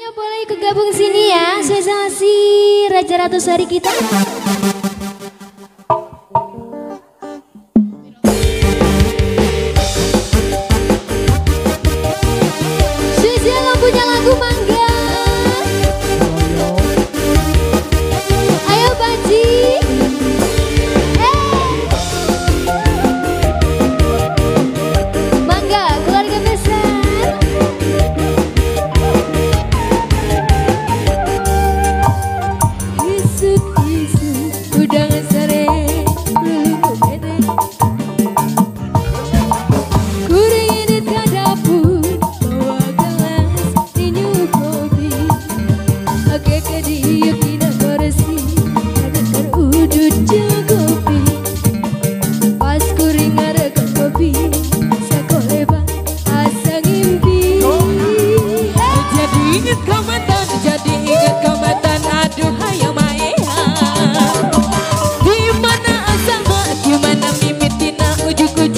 Semuanya boleh ikut gabung sini ya, sensasi Raja Ratu Sari kita. Spesial punya lagu Mangga. Ayo Baji. Mangga keluarga besar. Udah sore lulu bete kuring ini ke dapur bawa gelas minum kopi oke ke dia tidak koresi ada terudut kopi pas kuring ada ke kopi sekolah asa ngimpi jadi inget kamatan aduh hayang mae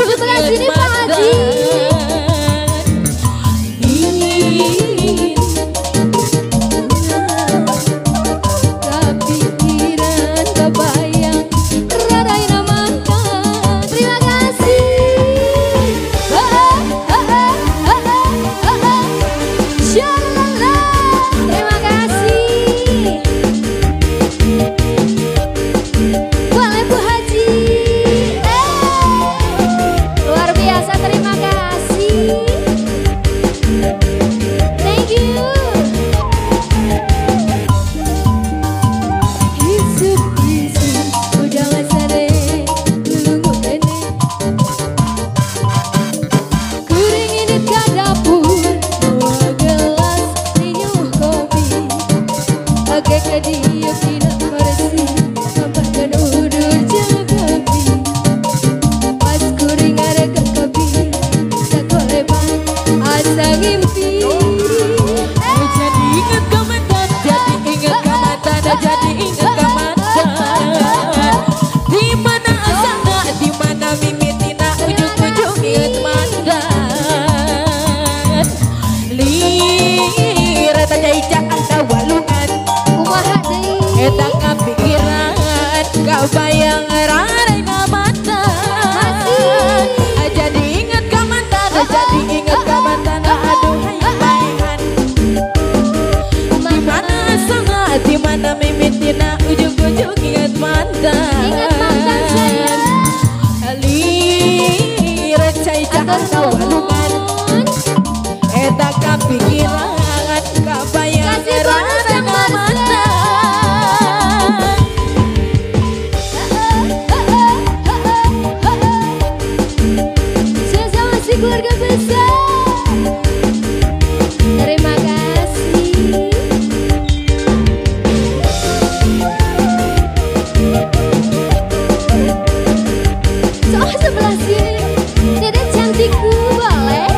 sebelah sini Pak Haji. Kepikiran kebayang Radayna mantan. Terima kasih. Shalala. Terima kasih. Boleh Bu Haji. Luar biasa, terima kasih. Thank you. Isuk-isuk udah gak sare lulu kene kuring ini ke dapur bawa gelas minum kopi oke ke dia tidak koresi sampaikan udur kopi pas kuring ada ke kopi sekolah asa ngimpi jadi inget kamatan di mana asana di mana mimitina ujung-ujung inget mandan lira tajai anda walungan kumaha deui eta kapikiran kabayang Radayna mantan jadi inget kamatan aduh hayang maean di mana mimitina ujung-ujung inget mantan saya lira cai anda walungan eta kapikiran kabayang Kasih bonus yang Radayna mantan saya masih keluarga besar. Terima kasih. Soal sebelah sini, dedek cantikku boleh.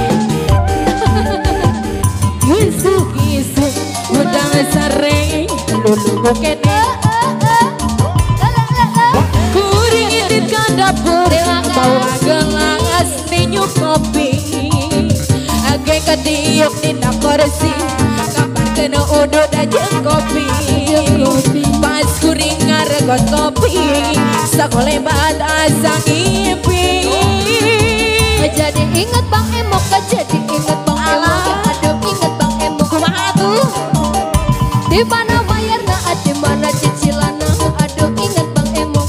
Isuk-isuk udang sare lulu kene kuring irit ka dapur bawa gelas minum kopi age kadiuk dina kursi kapan kena udut aja kopi pas kuring ngaregot kopi sekolah bat asa ngimpi Jadi inget Bang Emok, jadi inget Bang Emok. Aduh inget Bang Emok. kumaha tuh Di mana bayarna, di mana cicilanna. Aduh inget Bang Emok.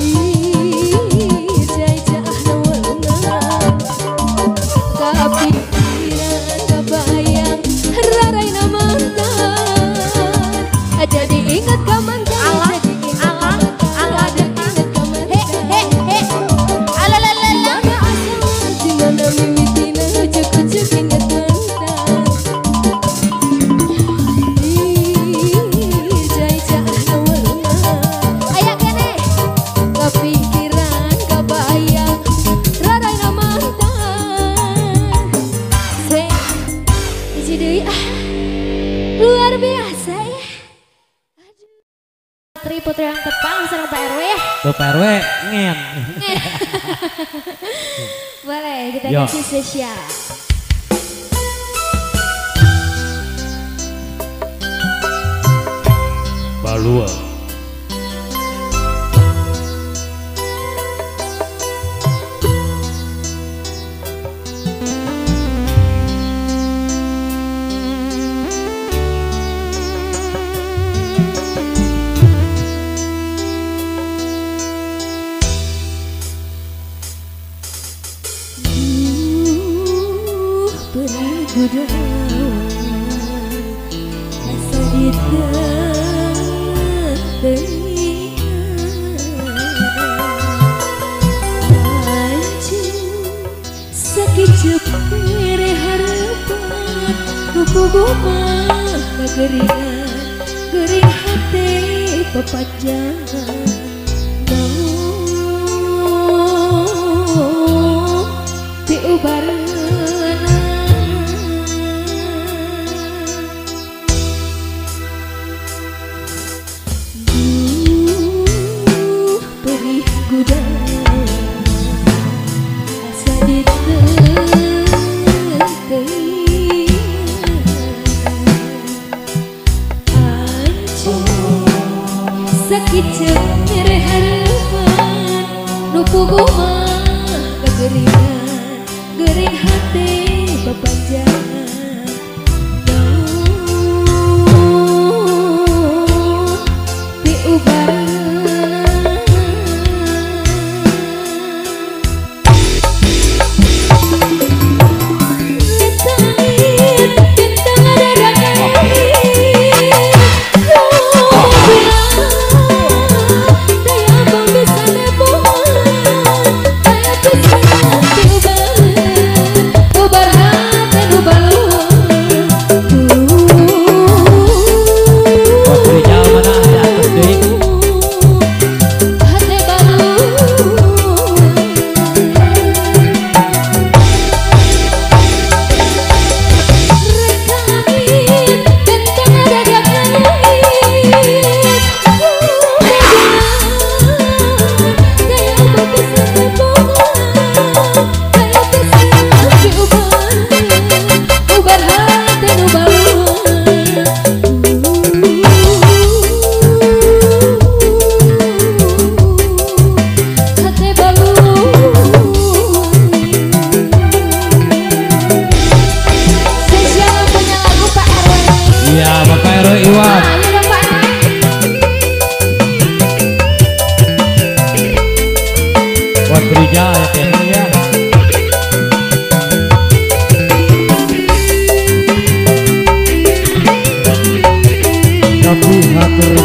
Ih, jajah walungan. Kepikiran kebayang Radayna mantan. Jadi inget ka mantan. Jadi inget ka mantan. Aduh inget ka mantan. Mana asal, di mana mimitina, ujuk-ujuk inget mantan. Ih, jajah walungan. Aya kene, kepikiran kebayang Radayna mantan. Hiji deui luar biasa ya. Putri yang tepang sareng Pak RW ya. Tuh Pak RW ngen. Boleh kita Yo. kasih spesial. balua. Sakit cepere harapan Gumah kegeringan Gering hati pepajangan Namun diubarana Perih gudang Asa sakit cemere harapan nu pugumah kegeringan gering hati bepanjangan diubarana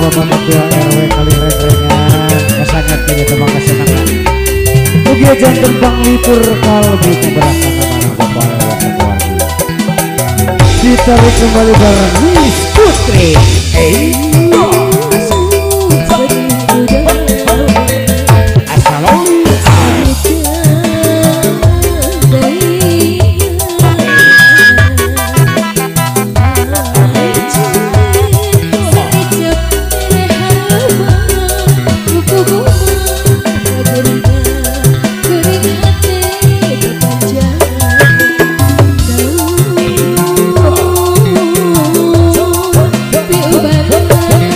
Bapak Ketua RW Kalirengrengan sangat kini teman kesenangan Ugi jantung panglipur kalbi keberatan anak Bapak RW keluarga ditarik kembali bareng Miss Putri Ubar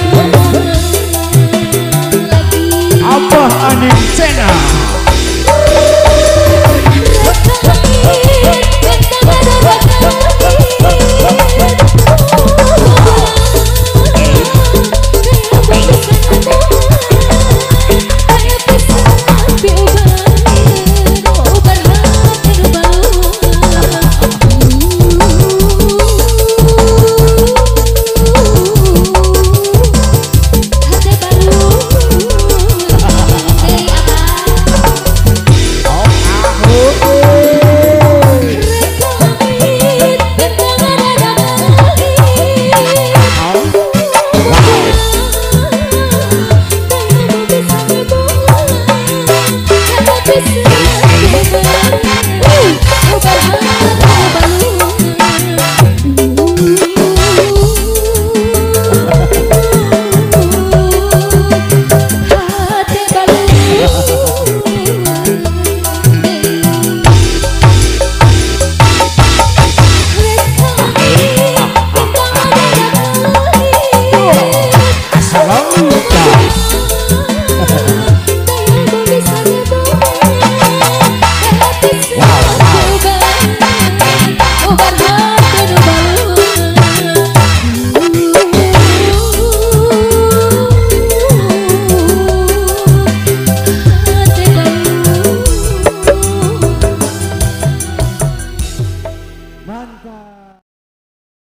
Mantap.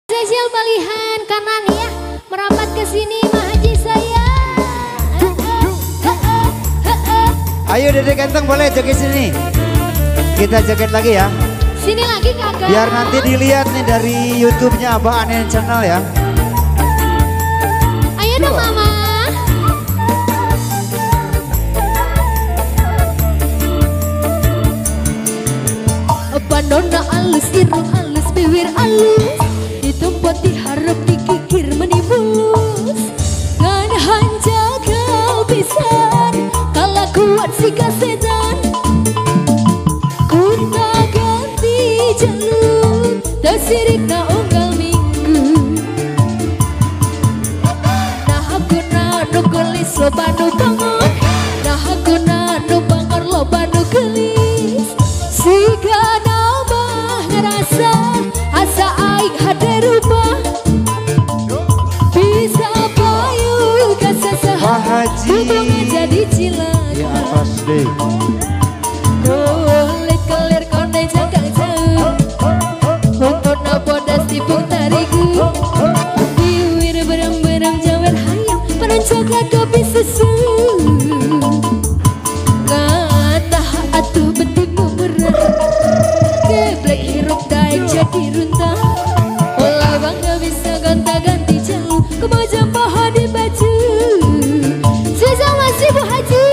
Spesial palihan kanan ya, merapat ke sini Mah Haji saya. Ayo Dede Ganteng boleh joget sini. Kita joget lagi ya. Sini lagi kakak. Biar nanti dilihat nih dari YouTube-nya Abah Anen Channel ya. Ayo dong mama. Pandona alus, irung alus, bibir alus, ditumput diharap dikikir menibulus. Ngan hanja kau pisan, kala kuat si kasetan. Kunta ganti jalur, tersirik na unggal minggu. Nah aku na nu gelis loba nu bangun, nah aku na nu bangun loba nu gelis. Siga nama ngerasa asa aing hade rubah, bisa payu kasasaha Pak Haji hubungan jadi cilaga. di atas deh. Kulit kelir konde jagang jauh, untuk nabodas tipung tariku. Diwir berem-berem jawer hayam, peran coklat kopi susu. Kata atuh betimu murah, geblek hirup daik jadi runtah. Olah bangga bisa gonta-ganti jauh, kemaja paha di baju. Sisa masih Bu Haji.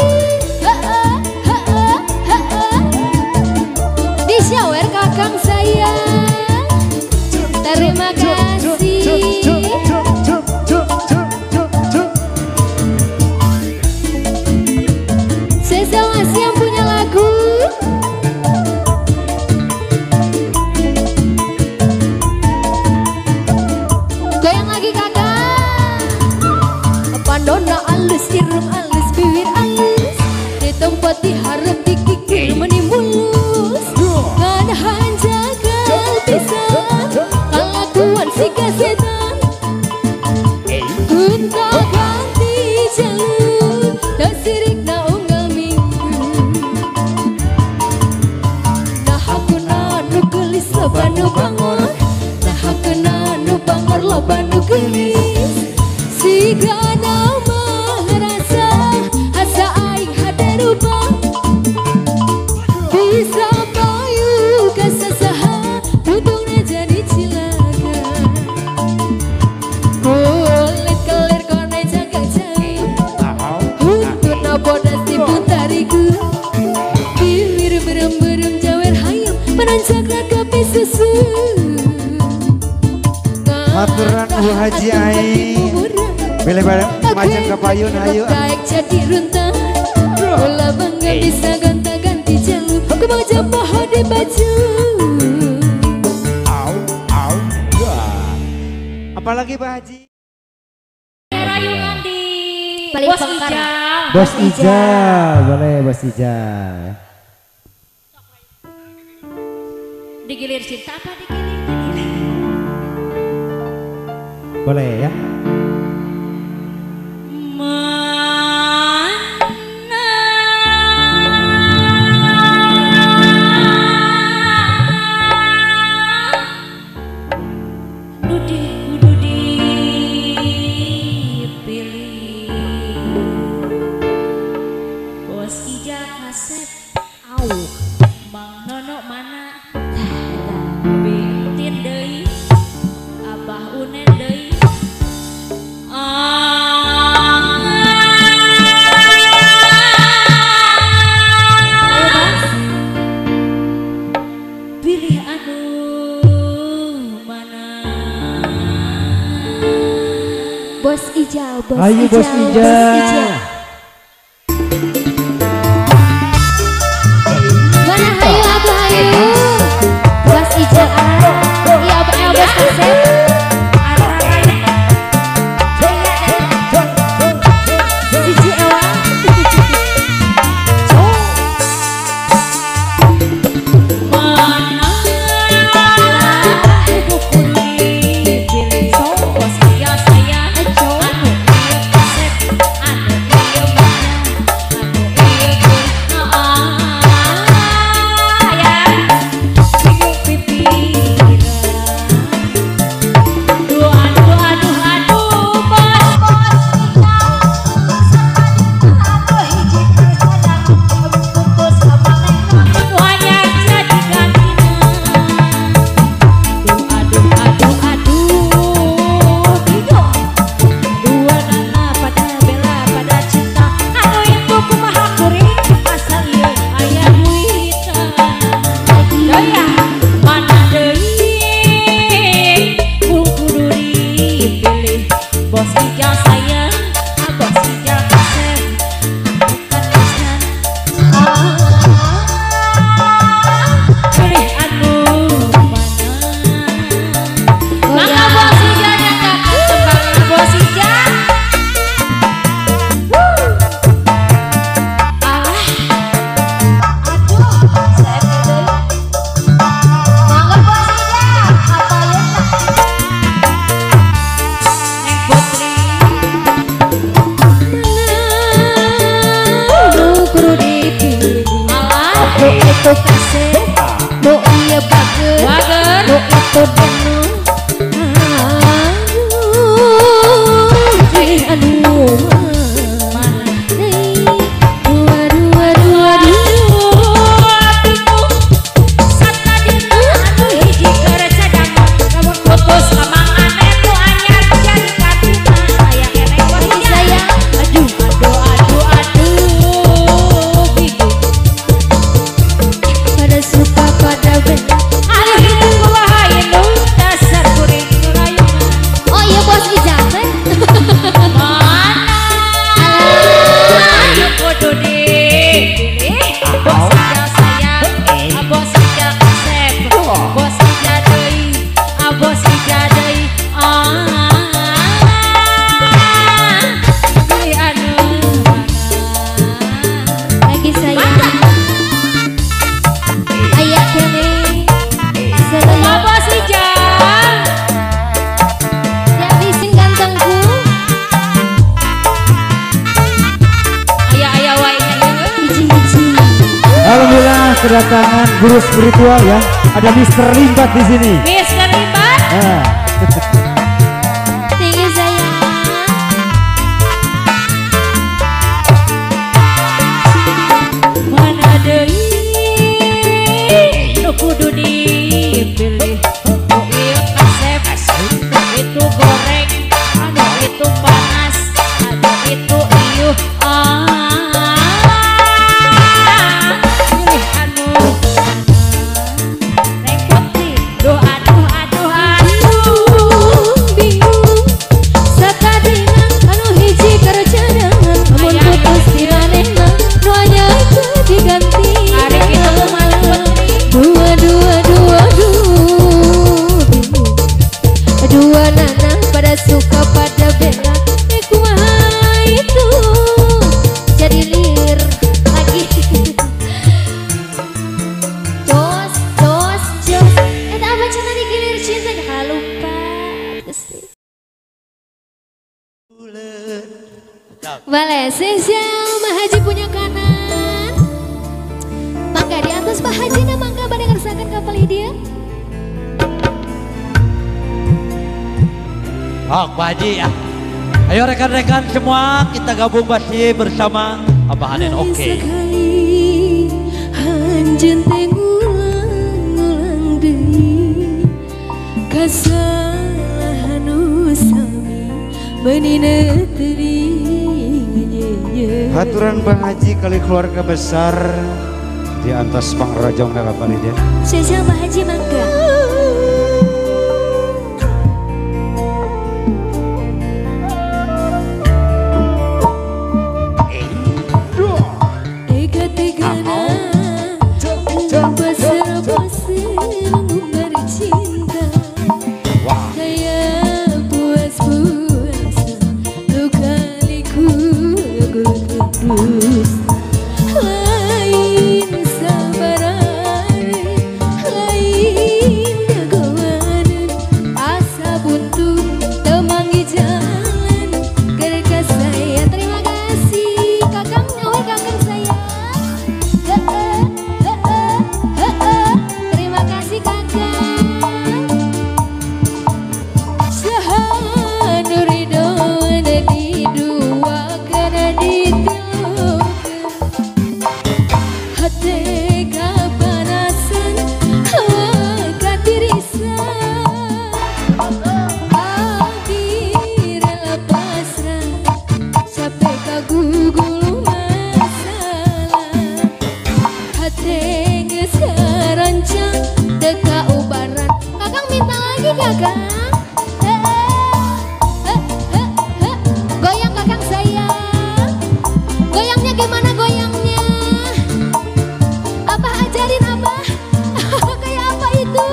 Di shower kakang saya. Terima kasih. Sisa masih yang punya lagu. Goyang lagi kakak. Pandona alus, irung alus, bibir alus, ditempat diharap dikikir menimbulus. Ngan hanja kal pisan, kalakuan si kasetan. Kunta ganti jalur, tersirik na unggal minggu. Nah aku na nu gelis loba nu bangor, nah aku na nu bangor loba nu gelis. Siga nama ngerasa asa aing hade rubah, bisa payu kasasaha untungnya jadi cilaga. Kulit kelir kone jagang jauh, untuk nabodas tipung tariku. Bibir berem-berem jawer hayam, peran coklat kopi susu. Aturan Bu Haji aing. Boleh bareng macam kapayun ayo. Daik jadi runtah, bola bangga bisa gonta-ganti jalur, kemaja paha di baju. Apalagi Pak Haji? Rayungan di Paling Bos pengkar. Ijal. Bos Ijal, boleh Bos Ijal. Digilir cinta apa digilir? Boleh ya? Bos Ijal kasep, au, Bang Nono mana? Bintin deui, Abah Unen deui. Pilih anu mana? Bos Ijal, Bos Ayo Bos Ijal. Mana hayu aku hayu. Bos Ijal iya Bos Kasep. Siji ewang. Mana aku pilih bos Ijal saya anu kasep anu kedatangan guru spiritual ya. Ada Mister Limbat di sini. Mister Limbat. Tinggi sayang. Mana deui nu kudu dipilih. Nu ieu kasep, itu goreng, anu itu panas, anu itu ieuh. Pilih anu Neng Putri. Duh aduh aduh aduh. Bingung sakadina anu hiji kerjaan amun putus di manehna nu anyar diganti. Ari kitu kumaha Putri? Dua dua nana pada suka pada bela. Kumaha itu jadi lir lagi. Jos eta apa cenah digilir cinta dah lupa Gusti. Boleh spesial Mah Haji punya kanan. Mangga di atas Pak Haji na mangga pada ngersakan kapal dia. Oh, Pak Haji ya. Ayo rekan-rekan semua kita gabung basi bersama Abah Hanen. Oke. Sekali hanjeun teh ngulang deui kasalahan nu sami beunina teuing. Haturan Bang Haji kali keluarga besar di antos pangrojong kapal dia. Spesial Pak Haji mangga. Tega-tegana pasir-pasir memberi cinta. Kayak puas-puasa luka-liku gudus. Lain sabaran, lain dagoan, asa buntu temangi jalan gergas saya. Terima kasih kakang nyawa kakang saya. Terima kasih kakang. Sahanu ridho ada di dua kana ditilu. Hati kapanasan hawa katirisan. Abdi rela pasrah sampai kagugul masalah. Hati geus karancang teka ubaran. Kakang minta lagi kakang. Goyang kakang sayang. Goyangnya gimana goyangnya? Abah ajarin abah. Kayak apa itu?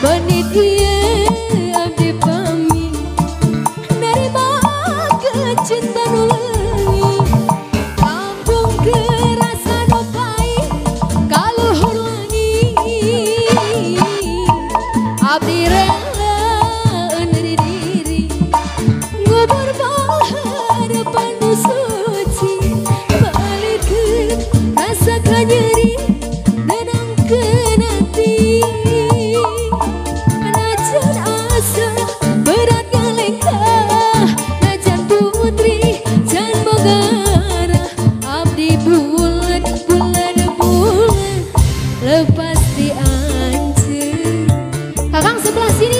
Menit ieu abdi pami nerima kecinta nu leungit. Kampung kerasa nu pahit kaluhur langit. Abdi rela neuri diri ngubur harapan nu suci. Balikeun rasa kanyeri nenangkeun hati. Najan asa berat ngalengkah, najan putri can bogara. Abdi bulan lepas diancur. Kakang sebelah sini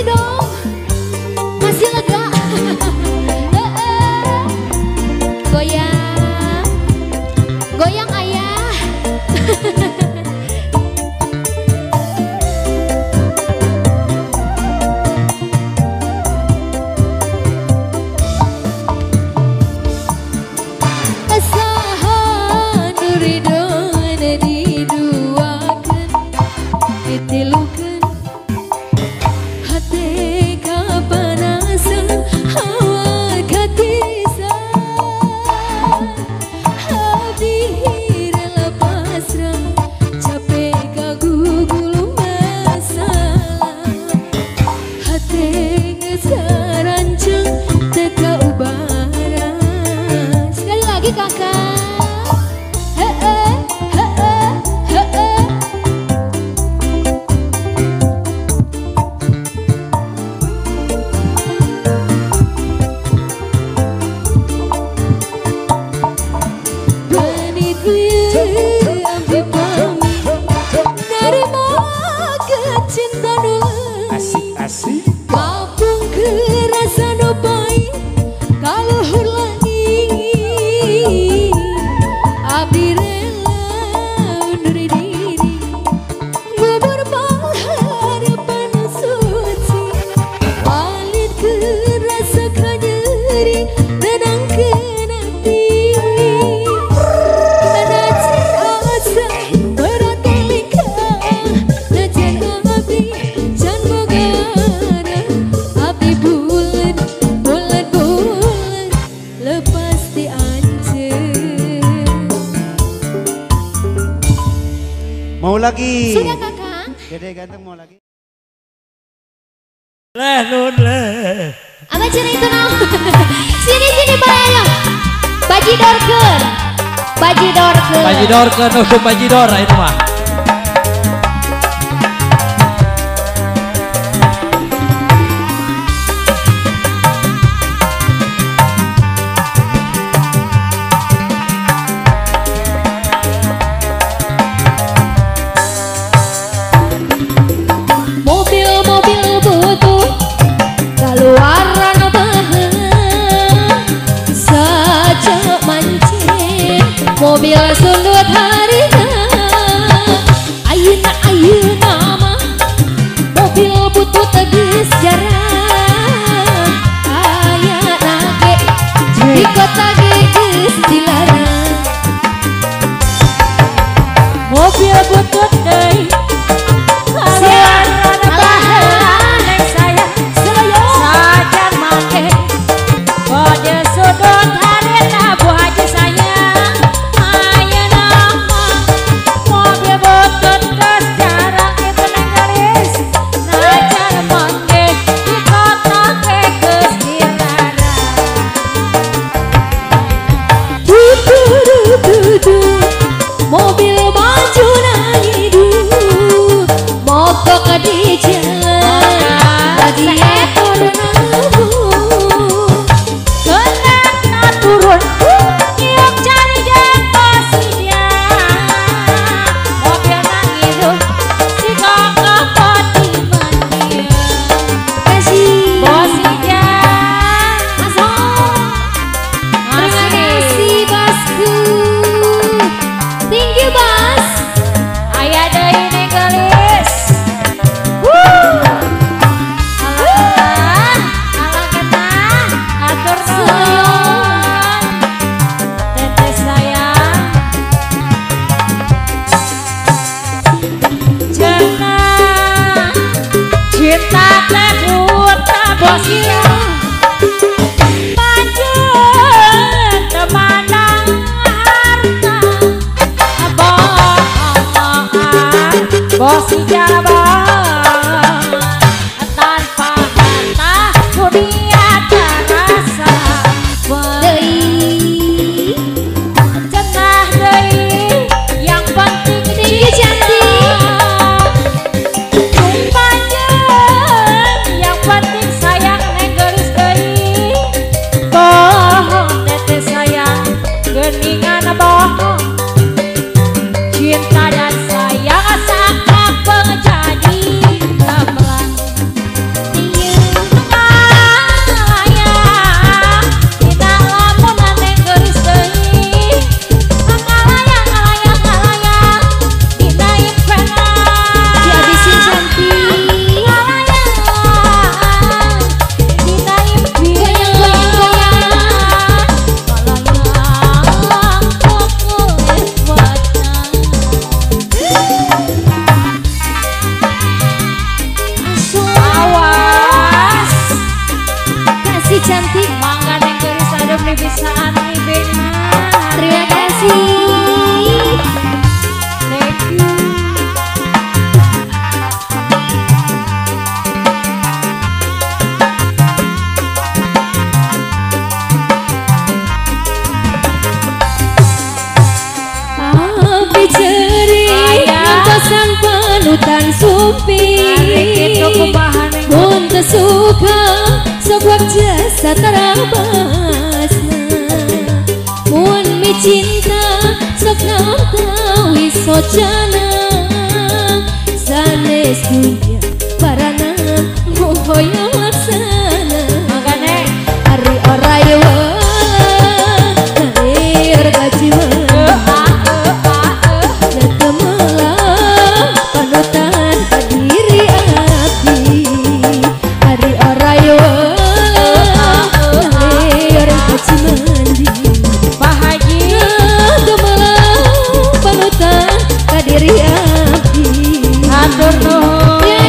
lagi. Sudah kakak. Dede ganteng mau lagi. Leh nun leh. Abah cina itu no. Sini bayang. Bajidorkeun. Bajidor ke nusuk bajidor itu mah. Mobil-mobil butuh keluaran bahan saja mancing mobil sundut harina ayeuna mah mobil butuh tegas jarang aya nage di kota geus dilarang Mobil butut deui mobil baju naidu mogok di jalan lagi ekor kena turun yuk cari posisinya mobil nangis si kakak pati mandi kasih posisinya terima kasih bosku tinggi bos ayah deui nih gelis alah kena atur nuhun teteh sayang cenah cinta teh buta bosnya panjang temandang harta bosi jabang tanpa harta dunia terasa deui cenah deui yang penting tinggi cantik panjang yang penting sayang neng gelis deui bohong teteh sayang geuningan bohong cinta dan sayang sakak menjadi gamelan tieu ngalayang dina lamunan neng geulis deui ngalayang dina impenan dihabisin cantik ngalayang dina impian awas kasih cantik mangga neng geulis adem di bisaan ibena terima kasih thank you Api ceri ngantosan panutan sumpi itu kubahan neng mun teu suka sok jasa tarabasna mun mi cinta sok namtawi socana sanes dunia parana mohoyo laksana mangga neng ari orayewa kalir kajiwa Temelang panutan kadiri abdi hari orayo lir kaci mandi Pak Haji temelang panutan kadiri abdi atur nuhun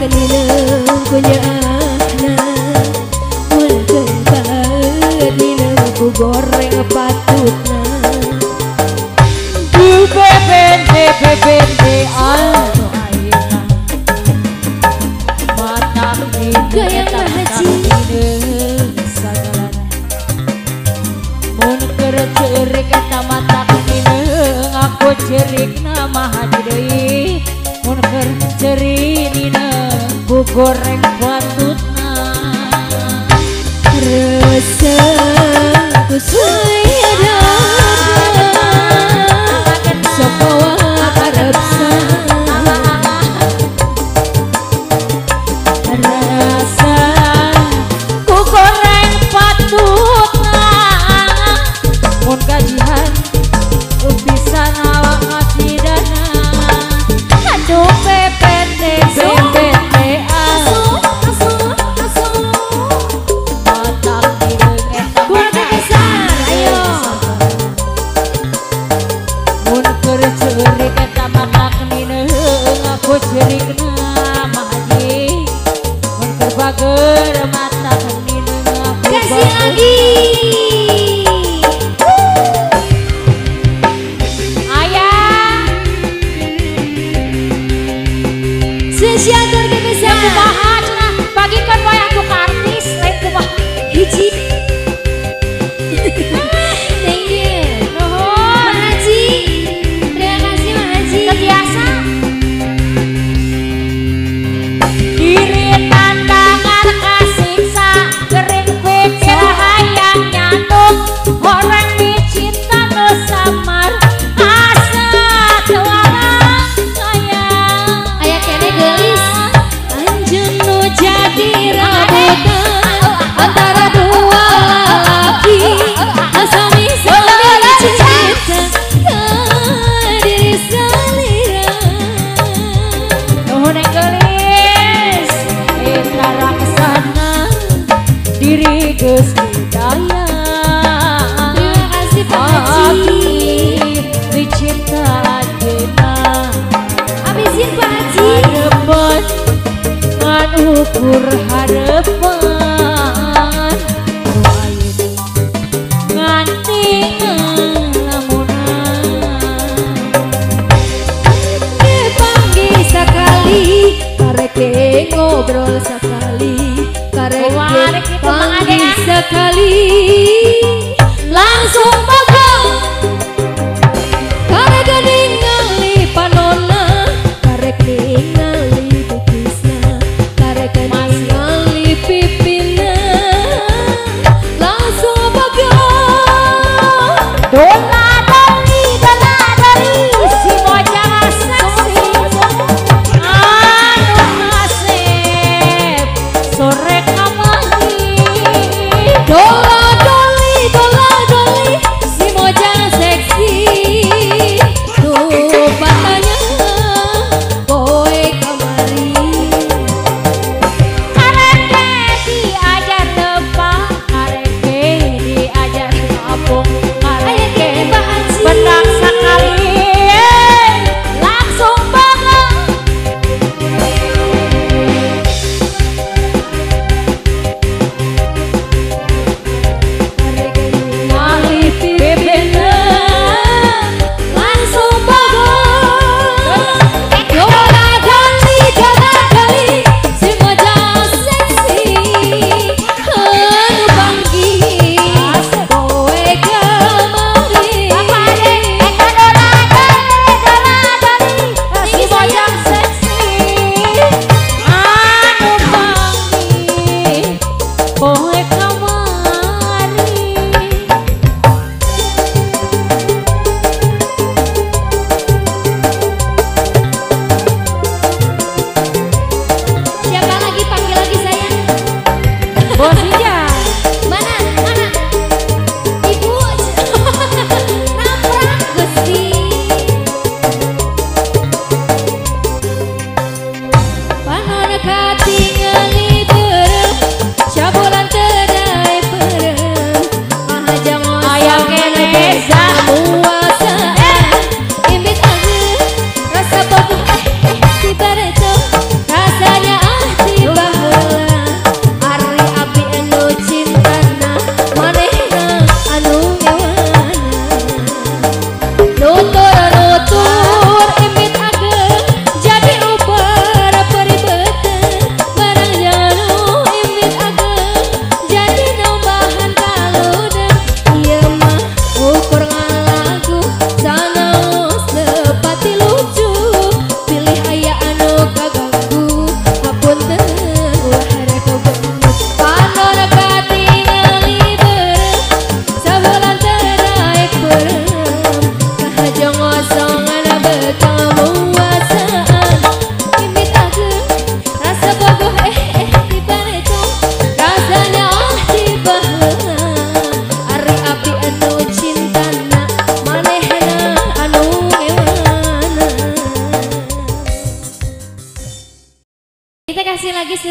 kenina kunyahna mun kebat nina ku goreng patutna bebende anu ayeuna matak Gayang Haji. sagalana mun keur ceurik eta matak nineung aku cerik nama hadi deui mun keur cerinina ku goreng patutna rasa ku sayada sok bawa karep rasa ku goreng patutna mun kajihan bisa nawa ngasidana aduh PPT matak direung eta keluarga besar ayo mun keur ceurik eta matak nineung aku ceurikna mah haji mun keur bager matak nineung aku kasih bager. lagi Ayah spesial keluarga besar kumaha cenah bagikan wae atuh ka artis lain kumaha hiji thank you nuhun Haji terima kasih Mak Haji biasa diri tandangan kasiksa kering pikir hayang nyantuk orang dicinta nu samar asa tualang sayang aya kene geulis anjeun nu jadi rabutan antara dua laki asami saling cinta ka diri salira nuhun gelis eta raksana diri geus budaya terima kasih Pak Haji dicinta ajeuna abisin Pak Haji harepan ngan ukur harepan nu ayeuna nganti ngelamunan dipanggil sekali kareke ngobrol sekali kareke Warek itu panggil mangga. sekali langsung pegang kareke ningali panona kareke ningali bukisna kareke ningali pipina langsung pegang dola dari si bocah seksi anu nasib sore kamari dola dola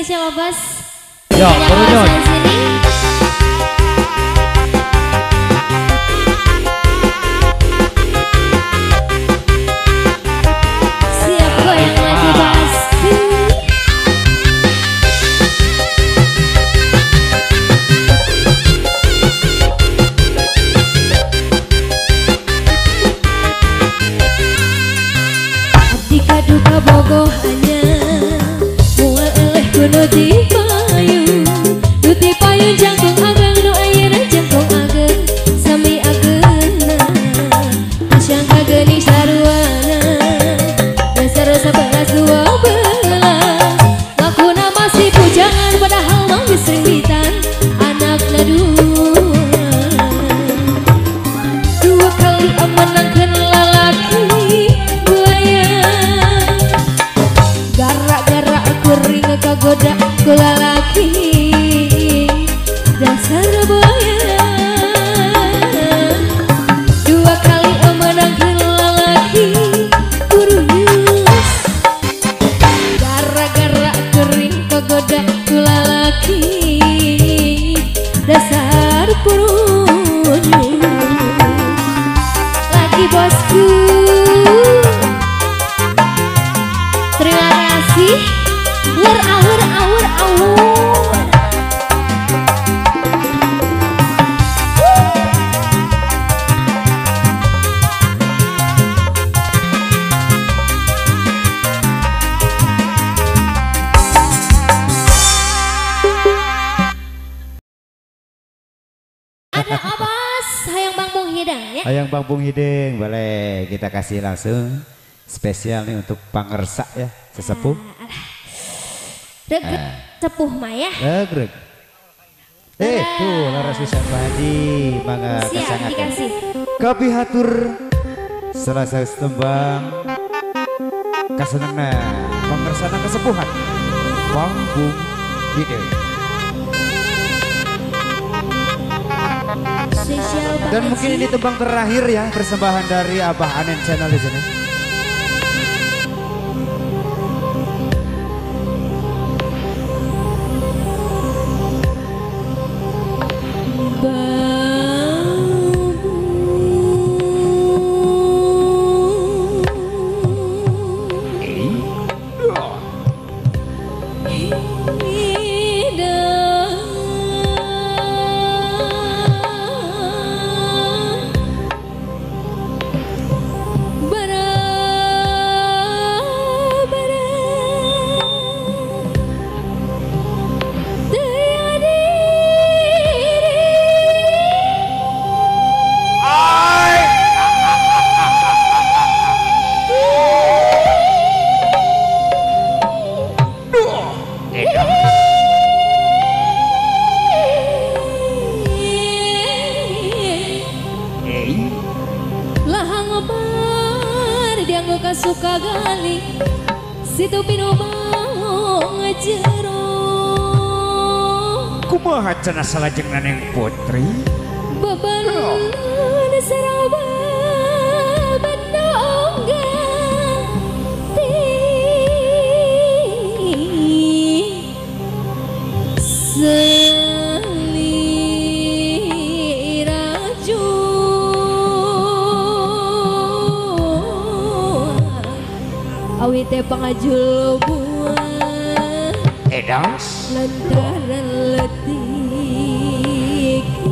spesial Bos. Yo, berunyut. Sini. Siap goyang lagi pasti. Jika duka bogohanya mual eleh kuno di payung Duti payung jangkung agang nu ayeuna jangkung agang sami ageuna Asyang kageni saruana dasar sabelas dua belas Lakuna masih pujangan padahal mah geus rimbitan anakna dua kali menangkeun lalaki gara-gara kuring kagoda ku lalaki dasar buaya dua kali menangkeun lalaki kurus gara-gara kuring kagoda ku lalaki dasar purunyung lagi bosku. Terima kasih. Awur. Ada Abas, hayang Bang Bung Hidang ya. Hayang Bang Bung Hiding, boleh kita kasih langsung spesial nih untuk pangersa ya, sesepuh. Regret sepuh mah ya. Regreg. Tuh laras bisa Pak Haji, mangga Siap kesangat. dikasih. Kapihatur selasa tembang kasenengna pangersana kesepuhan Bang Bung Hiding. Spesial banget Dan mungkin sih. ini tembang terakhir ya, persembahan dari Abah Anen Channel di sini. Suka gali situ pinu mau ngejero Kumaha cenah salajengna Neng Putri? beban saraba benongga awi teh pangajul buah Edas lantaran letih itu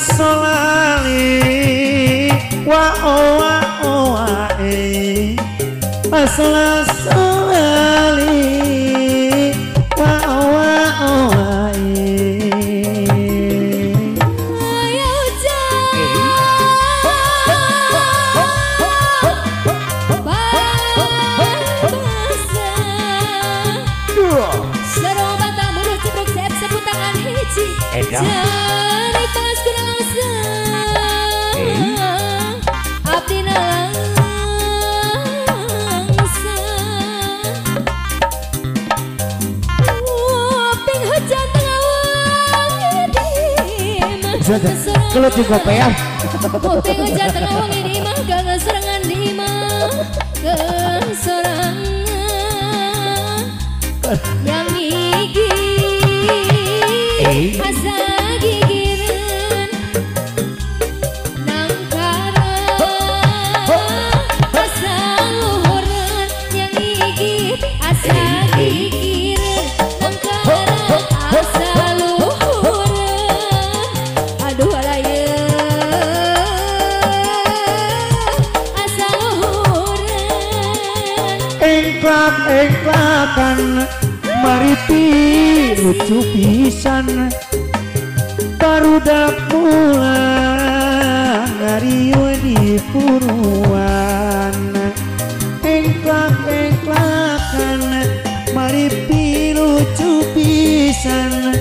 Solali wa oa e asla solali wa oa e ayo sarong batang mulut ceprok sep sebutangan hiji jari pas kurang abdi ping hujan tengah kalau juga ya ping hujan tengah wangi di mah gak serangan di mah kesorangan yang gigi asa gigiran nangkara asa luhuran yang gigi asa gigiran nangkara asa luhuran aduh alaya asa luhuran engklakan mariti lucu pisan barudak pulang ngariu di puruan engklakan mariti lucu pisan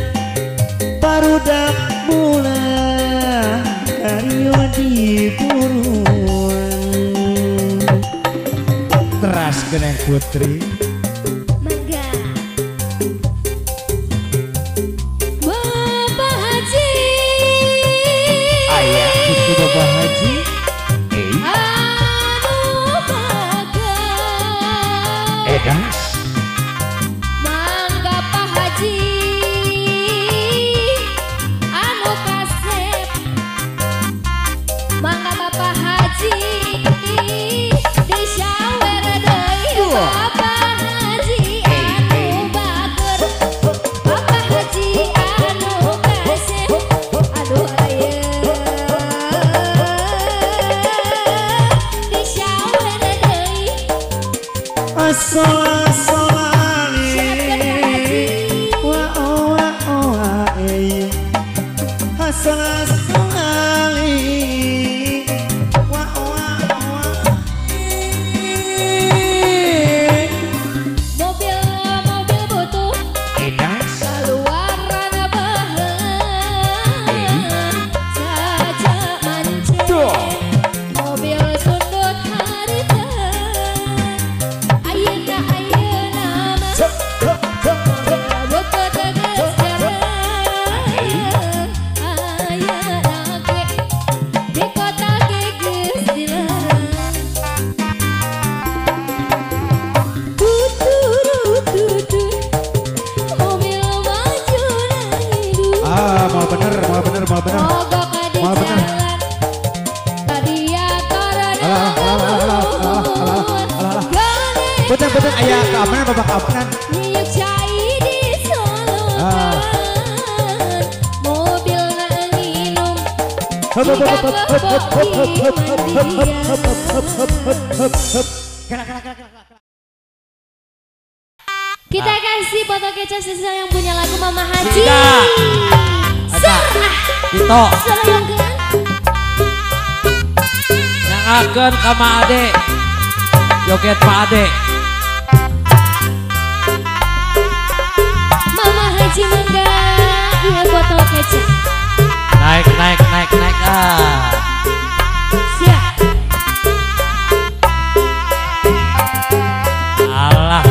barudak pulang ngariu di puruan teras keneng putri Bapak Haji Edas Mangga Pak Haji anu kasep Mangga Bapak Haji disyawer deui Bapak Haji anu bager Bapak Haji anu kasep aduh aya solali wa oa e solali wa oa mobil butuh keluaran bahan saja mancing mobil sundut harita ayeuna betul ayah keamanan bapak keamanan. Niuk cai di solokan mobil na nginum kita kasih foto kecap sesuai yang punya lagu Mama Haji. Ada Tito Selayangkeun yang akan kama ade joget Pak Ade. Mama Haji mangga iya foto kecap. Naik Siap. alah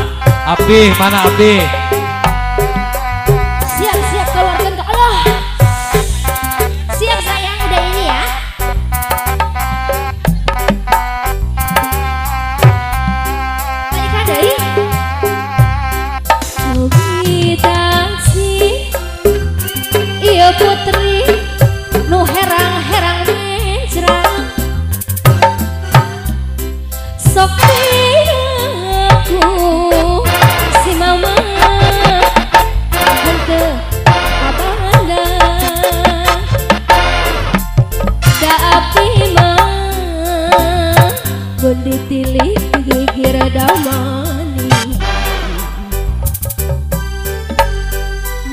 Abi mana Abi Siap keluarkan ke Allah. Siap sayang udah ini ya. Balikan dari Mogi taksi iya putri nu herang-herang mencrang sok aku si mama henteu abangga da api mah mun ditilih gigir damani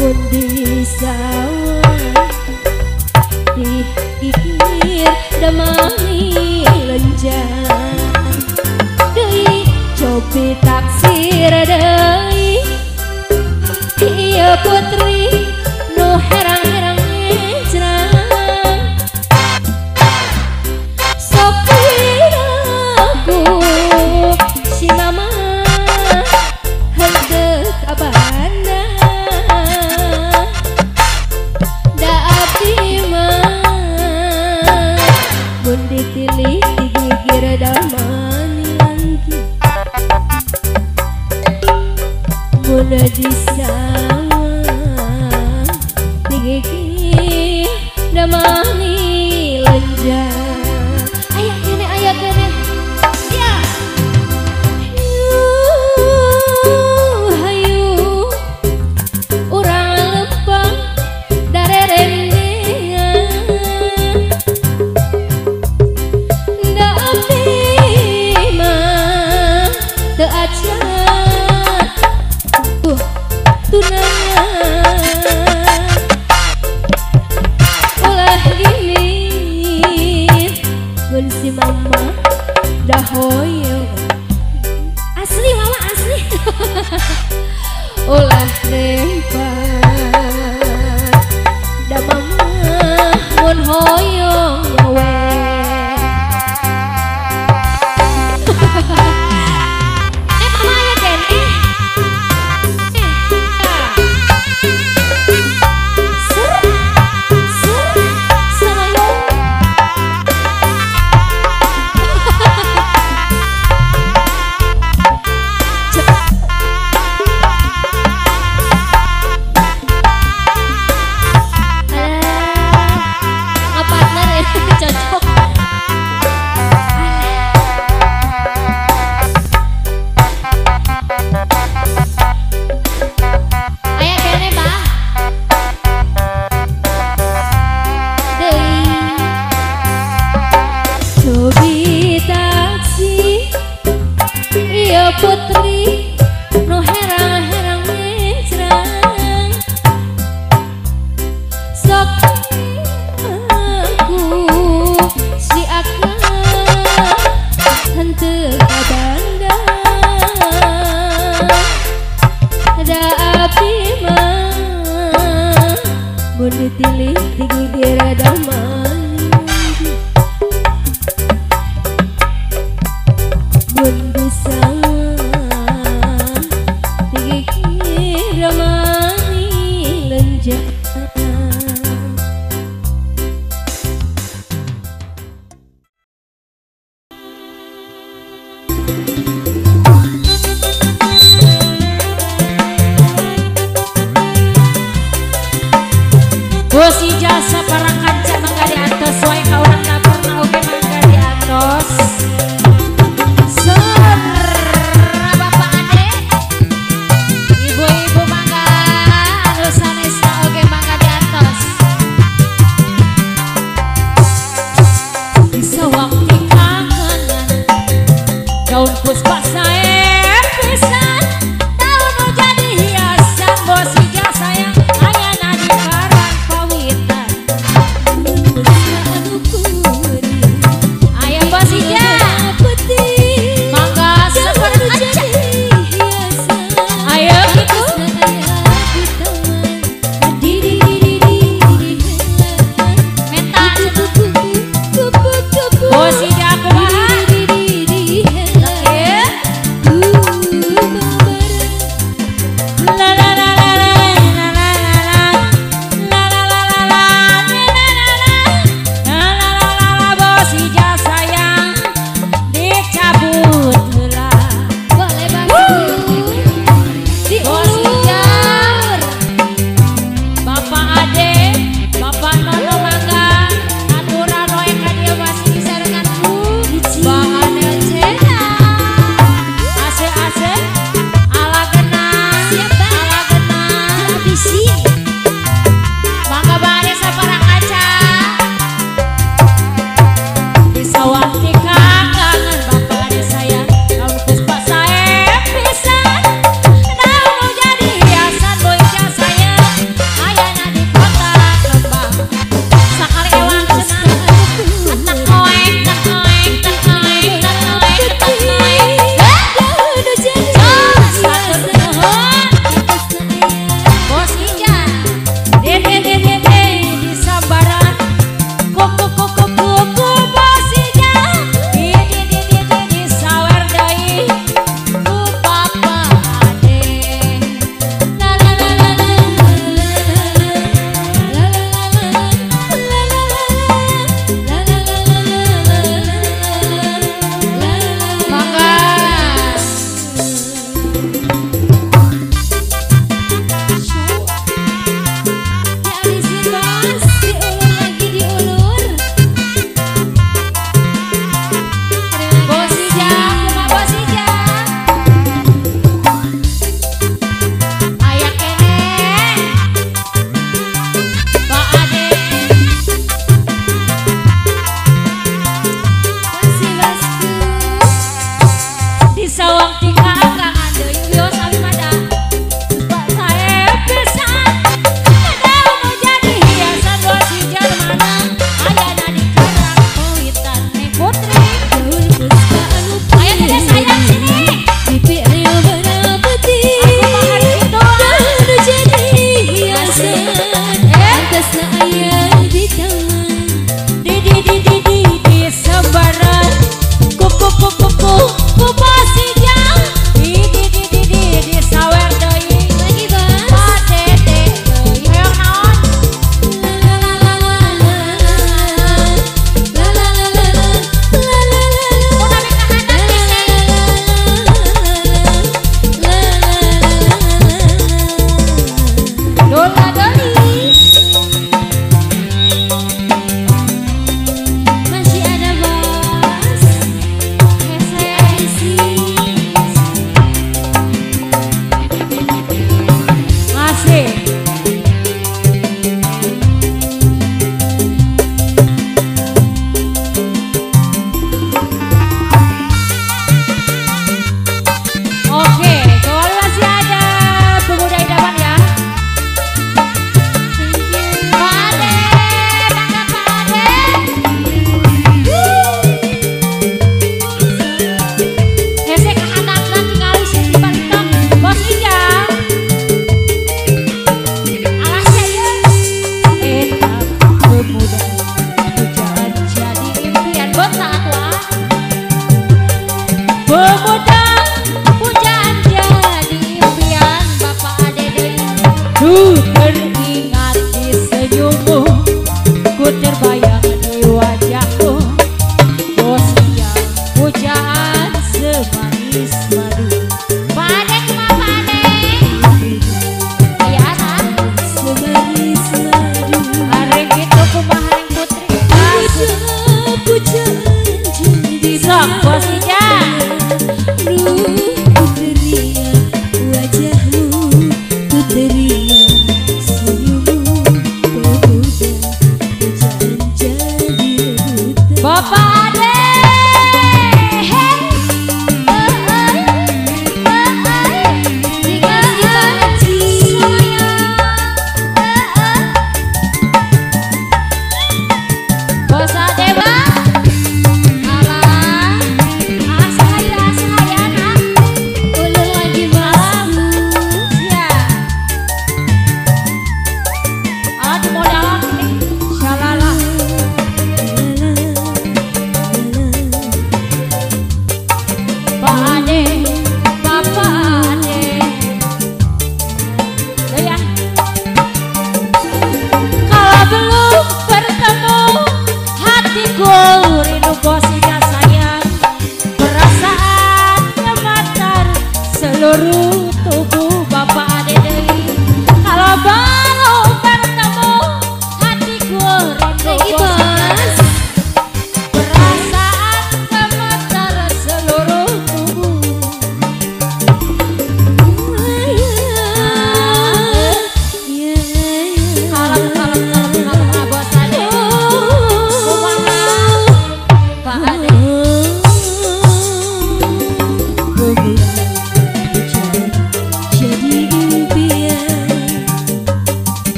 mun disawah dikir damani lenjang deui cobi taksir deui iya putri nu herang-herang mencrang sok aku si mama henteu kabanda da abdi mah mun ditilih digigir damani langki mun disawah digigir damani lenjang aya kene ya hayu urang lempeng darerendean da abdi mah teu acan tunanya ulah gini mun si mama dah hoyong asli mama asli ulah rempat da mama mun hoyong nyawe mama ya kene apa gaun puspa sae pisan tahun mau jadi hiasan bos hija sayang aya nadi karan pawitan aya bos hija mangga seper aja ayo gitu mental bos hija kumaha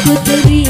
putri